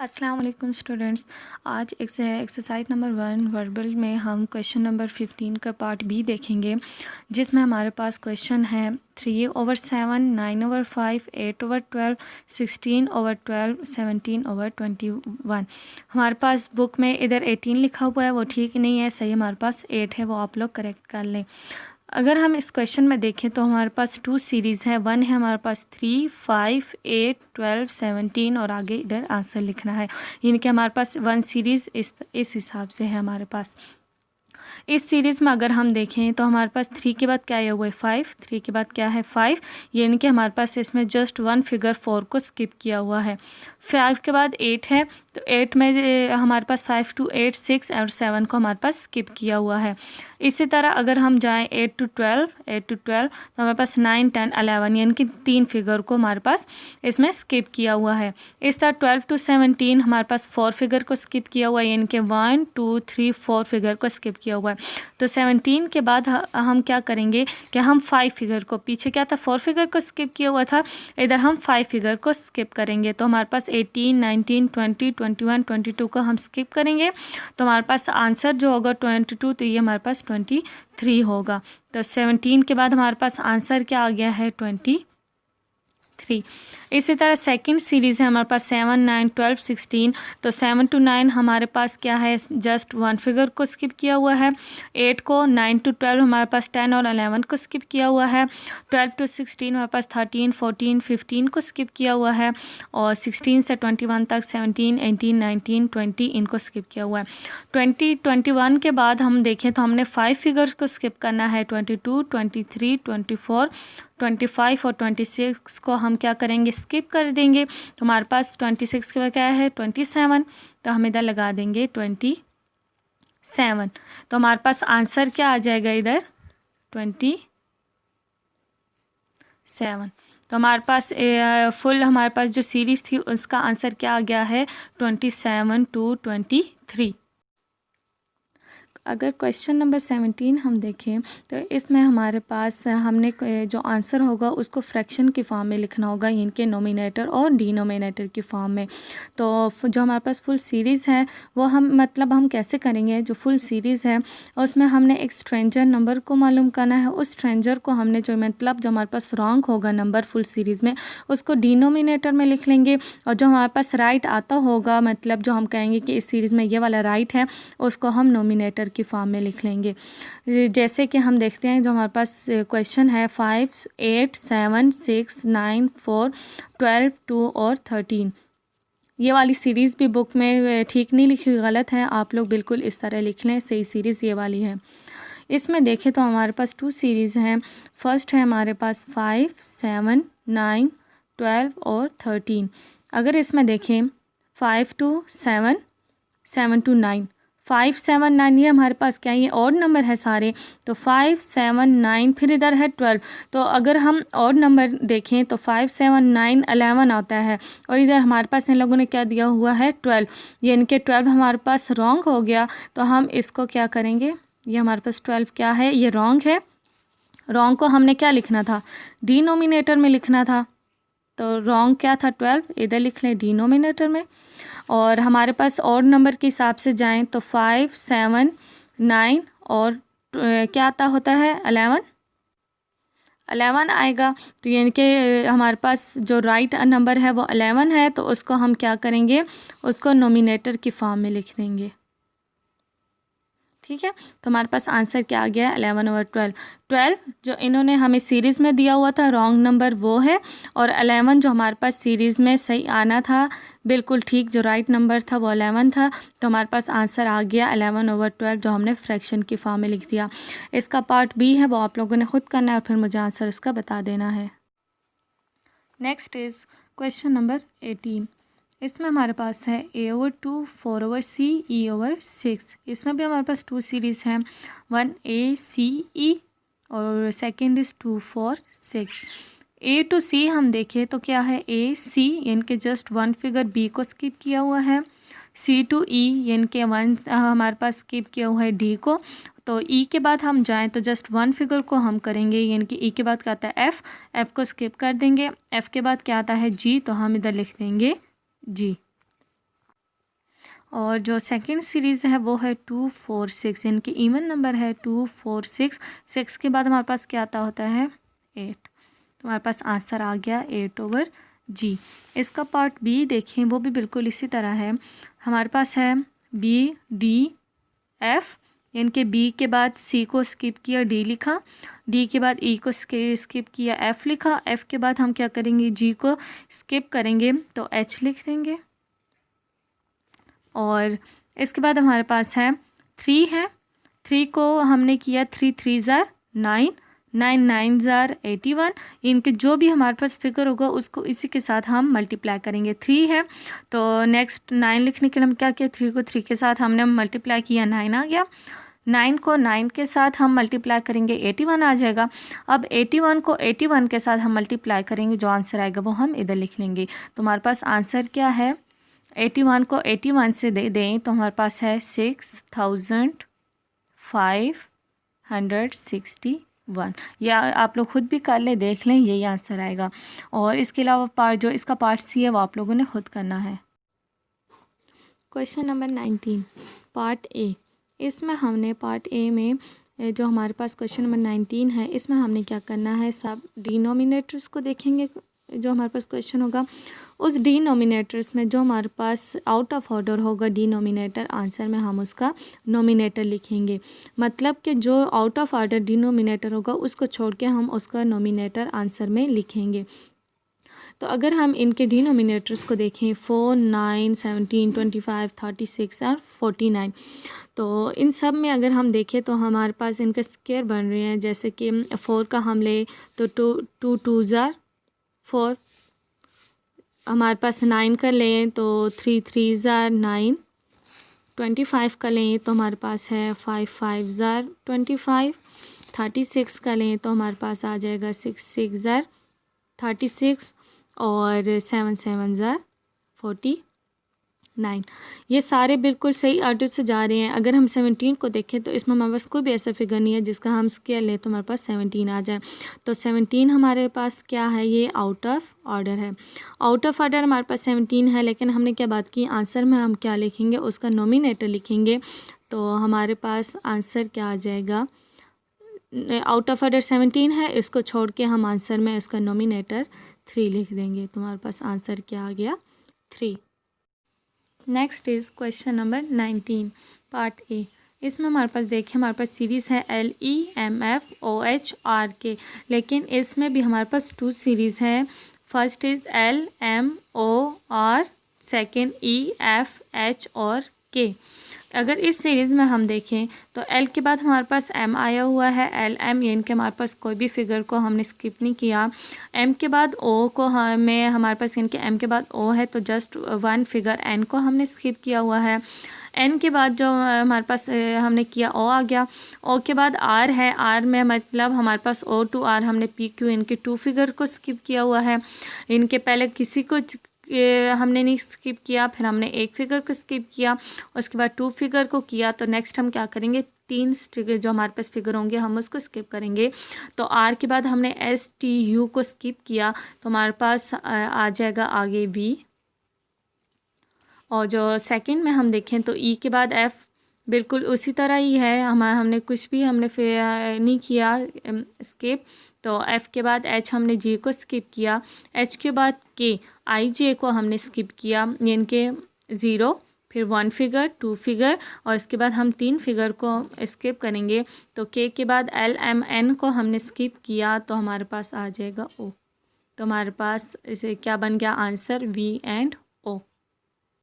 अस्सलाम वालेकुम स्टूडेंट्स। आज एक्सरसाइज नंबर 1 वर्बल में हम क्वेश्चन नंबर 15 का पार्ट बी देखेंगे, जिसमें हमारे पास क्वेश्चन है 3/7, 9/5, 8/12, 16/12, 17/21। हमारे पास बुक में इधर 18 लिखा हुआ है, वो ठीक नहीं है, सही हमारे पास 8 है, वो आप लोग करेक्ट कर लें। अगर हम इस क्वेश्चन में देखें तो हमारे पास 2 सीरीज़ है। 1 है हमारे पास 3, 5, 8, 12, 17 और आगे इधर आंसर लिखना है। यानी कि हमारे पास 1 सीरीज़ इस हिसाब से है हमारे पास। इस सीरीज़ में अगर हम देखें तो हमारे पास 3 के बाद क्या आया हुआ है 5, 3 के बाद क्या है 5, यानी कि हमारे पास इसमें जस्ट 1 फिगर 4 को स्किप किया हुआ है। 5 के बाद 8 है, तो 8 में हमारे पास 5 to 8, 6 और 7 को हमारे पास स्किप किया हुआ है। इसी तरह अगर हम जाएं 8 to 12 तो हमारे पास 9, 10, 11 यानी कि 3 फिगर को हमारे पास इसमें स्किप किया हुआ है। इस तरह 12 to 17 हमारे पास 4 फिगर को स्किप किया हुआ है, यानी कि 1, 2, 3, 4 फिगर को स्किप किया हुआ है। तो 17 के बाद हम क्या करेंगे कि हम 5 फिगर को, पीछे क्या था 4 फिगर को स्किप किया हुआ था, इधर हम 5 फिगर को स्किप करेंगे। तो हमारे पास 18, 19, 20, 21, 22 को हम स्किप करेंगे, तो हमारे पास आंसर जो होगा 22, तो ये हमारे पास 23 होगा। तो 17 के बाद हमारे पास आंसर क्या आ गया है 23। इसी तरह सेकंड सीरीज़ है हमारे पास 7, 9, 12, 16। तो 7 to 9 हमारे पास क्या है, जस्ट 1 फिगर को स्किप किया हुआ है। 8 को, 9 to 12 हमारे पास 10 और 11 को स्किप किया हुआ है। 12 to 16 हमारे पास 13, 14, 15 को स्किप किया हुआ है। और 16 से 21 तक 17, 18, 19, 20 इनको स्किप किया हुआ है। 20, 21 के बाद हम देखें तो हमने 5 फिगर्स को स्किप करना है। 22, 23, 24, 25 और 26 को हम क्या करेंगे, स्किप कर देंगे। तो हमारे पास 26 के बाद क्या है 27, तो हम इधर लगा देंगे 27। तो हमारे पास आंसर क्या आ जाएगा इधर 27। तो हमारे पास फुल हमारे पास जो सीरीज़ थी उसका आंसर क्या आ गया है 27 to 23। अगर क्वेश्चन नंबर 17 हम देखें तो इसमें हमारे पास हमने जो आंसर होगा उसको फ्रैक्शन की फॉर्म में लिखना होगा, इनके नोमिनेटर और डिनोमिनेटर की फॉर्म में। तो जो हमारे पास फुल सीरीज़ है वो हम कैसे करेंगे, जो फुल सीरीज़ है उसमें हमने एक स्ट्रेंजर नंबर को मालूम करना है। उस स्ट्रेंजर को हमने जो हमारे पास रॉन्ग होगा नंबर फुल सीरीज़ में, उसको डिनोमिनेटर में लिख लेंगे। और जो हमारे पास राइट आता होगा, मतलब जो हम कहेंगे कि इस सीरीज़ में ये वाला राइट है, उसको हम नोमिनेटर की फॉर्म में लिख लेंगे। जैसे कि हम देखते हैं जो हमारे पास क्वेश्चन है 5, 8, 7, 6, 9, 4, 12, 2 और 13। ये वाली सीरीज़ भी बुक में ठीक नहीं लिखी हुई, गलत है। आप लोग बिल्कुल इस तरह लिख लें, सही सीरीज़ ये वाली है। इसमें देखें तो हमारे पास 2 सीरीज़ हैं। फर्स्ट है हमारे पास 5, 7, 9, 12 और 13। अगर इसमें देखें 5 to 7, 7 to 9, 5, 7, 9 ये हमारे पास क्या है, ये ऑड नंबर है सारे। तो 5, 7, 9 फिर इधर है 12। तो अगर हम ऑड नंबर देखें तो 5, 7, 9, 11 आता है, और इधर हमारे पास इन लोगों ने क्या दिया हुआ है 12, ये इनके 12 हमारे पास रॉन्ग हो गया। तो हम इसको क्या करेंगे, ये हमारे पास 12 क्या है, ये रॉन्ग है। रॉन्ग को हमने क्या लिखना था, डिनोमिनेटर में लिखना था। तो रॉन्ग क्या था 12, इधर लिख लें डिनोमिनेटर में। और हमारे पास ऑड नंबर के हिसाब से जाएं तो 5, 7, 9 और क्या आता होता है 11 आएगा। तो यानी कि हमारे पास जो राइट नंबर है वो 11 है, तो उसको हम क्या करेंगे, उसको नोमिनेटर की फॉर्म में लिख देंगे। ठीक है, तो हमारे पास आंसर क्या आ गया है 11/12। 12 जो इन्होंने हमें सीरीज़ में दिया हुआ था रॉन्ग नंबर वो है, और 11 जो हमारे पास सीरीज़ में सही आना था बिल्कुल ठीक, जो राइट नंबर था वो 11 था। तो हमारे पास आंसर आ गया 11/12, जो हमने फ्रैक्शन की फॉर्म में लिख दिया। इसका पार्ट बी है, वो आप लोगों ने खुद करना है और फिर मुझे आंसर इसका बता देना है। Next is question number 18। इसमें हमारे पास है A/2, 4/C, E/6। इसमें भी हमारे पास 2 सीरीज़ हैं, 1A/CE और second is 2, 4, 6। A to C हम देखें तो क्या है AC यानी कि जस्ट 1 फिगर B को स्किप किया हुआ है। C to E यानी कि 1 हमारे पास स्किप किया हुआ है D को। तो E के बाद हम जाएं तो जस्ट 1 फिगर को हम करेंगे, यानी कि E के बाद क्या आता है F को स्किप कर देंगे। F के बाद क्या आता है G, तो हम इधर लिख देंगे G। और जो सेकंड सीरीज़ है वो है 2 4 6, यानी कि इवन नंबर है 2 4 6। 6 के बाद हमारे पास क्या आता होता है 8, तो हमारे पास आंसर आ गया 8/G। इसका पार्ट बी देखें, वो भी बिल्कुल इसी तरह है। हमारे पास है BDF, यानी कि बी के बाद सी को स्किप किया, डी लिखा, डी के बाद ई को स्किप किया, एफ लिखा, एफ के बाद हम क्या करेंगे जी को स्किप करेंगे तो एच लिख देंगे। और इसके बाद हमारे पास है 3 है, 3 को हमने किया 3 3 ज़ार 9, 9 9 ज़ार 81। इनके जो भी हमारे पास फिगर होगा उसको इसी के साथ हम मल्टीप्लाई करेंगे। 3 है तो नेक्स्ट 9 लिखने के लिए हम क्या किया, 3 को 3 के साथ हमने मल्टीप्लाई किया, 9 आ गया। 9 को 9 के साथ हम मल्टीप्लाई करेंगे 81 आ जाएगा। अब 81 को 81 के साथ हम मल्टीप्लाई करेंगे, जो आंसर आएगा वो हम इधर लिख लेंगे। तो हमारे पास आंसर क्या है, 81 को 81 से दे दें तो हमारे पास है 6561। या आप लोग खुद भी कर ले, देख लें, यही आंसर आएगा। और इसके अलावा पार्ट जो इसका पार्ट सी है वो आप लोगों ने खुद करना है। Question number 19 part A. इसमें हमने पार्ट ए में जो हमारे पास क्वेश्चन नंबर 19 है, इसमें हमने क्या करना है, सब डिनोमिनेटर्स को देखेंगे। जो हमारे पास क्वेश्चन होगा उस डिनोमिनेटर्स में जो हमारे पास आउट ऑफ ऑर्डर होगा डिनोमिनेटर, आंसर में हम उसका नोमिनेटर लिखेंगे। मतलब कि जो आउट ऑफ ऑर्डर डिनोमिनेटर होगा उसको छोड़ के हम उसका नोमिनेटर आंसर में लिखेंगे। तो अगर हम इनके डिनोमिनेटर्स को देखें 4 9 17 25 36 और 49, तो इन सब में अगर हम देखें तो हमारे पास इनके स्क्वायर बन रहे हैं। जैसे कि 4 का हम ले तो 2 2 ज़ार 4, हमारे पास 9 का लें तो 3 3 ज़ार 9, 25 का लें तो हमारे पास है 5 5 ज़ार 25, 36 का लें तो हमारे पास आ जाएगा 6 6 ज़ार 36 और 7 7 ज़ार 49। ये सारे बिल्कुल सही ऑर्डर से जा रहे हैं। अगर हम 17 को देखें तो इसमें हमारे पास कोई भी ऐसा फिगर नहीं है जिसका हम स्केयर लें तो हमारे पास 17 आ जाए। तो 17 हमारे पास क्या है, ये आउट ऑफ ऑर्डर है। आउट ऑफ ऑर्डर हमारे पास 17 है, लेकिन हमने क्या बात की, आंसर में हम क्या लिखेंगे, उसका नोमिनेटर लिखेंगे। तो हमारे पास आंसर क्या आ जाएगा, आउट ऑफ ऑर्डर 17 है, इसको छोड़ के हम आंसर में उसका नोमिनेटर 3 लिख देंगे। तो हमारे पास आंसर क्या आ गया, 3। Next is question number 19 part A. इसमें हमारे पास देखिए, हमारे पास सीरीज़ है LEMFOHRK, लेकिन इसमें भी हमारे पास 2 सीरीज़ है। First is LMOR, second EFH और K। अगर इस सीरीज़ में हम देखें तो L के बाद हमारे पास M आया हुआ है, LM, यानी कि हमारे पास कोई भी फिगर को हमने स्किप नहीं किया। M के बाद O को हमें हमारे पास, यानी कि M के बाद O है तो जस्ट 1 फिगर N को हमने स्किप किया हुआ है। N के बाद जो हमारे पास हमने किया O आ गया। O के बाद R है, R में मतलब हमारे पास O to R हमने PQ, इनके 2 फिगर को स्किप किया हुआ है। इनके पहले किसी को हमने नहीं स्किप किया, फिर हमने 1 फिगर को स्किप किया, उसके बाद 2 फिगर को किया। तो नेक्स्ट हम क्या करेंगे, 3 जो हमारे पास फिगर होंगे हम उसको स्किप करेंगे। तो R के बाद हमने STU को स्किप किया तो हमारे पास आ जाएगा आगे V। और जो सेकंड में हम देखें तो E के बाद F बिल्कुल उसी तरह ही है, हमने कुछ भी हमने फिर नहीं किया स्किप। तो F के बाद H हमने G को स्किप किया, H के बाद K, IJ को हमने स्किप किया, यानी कि 0, फिर 1 फिगर 2 फिगर और इसके बाद हम 3 फिगर को स्किप करेंगे। तो K के बाद LMN को हमने स्किप किया तो हमारे पास आ जाएगा O। तो हमारे पास इसे क्या बन गया आंसर, V एंड O।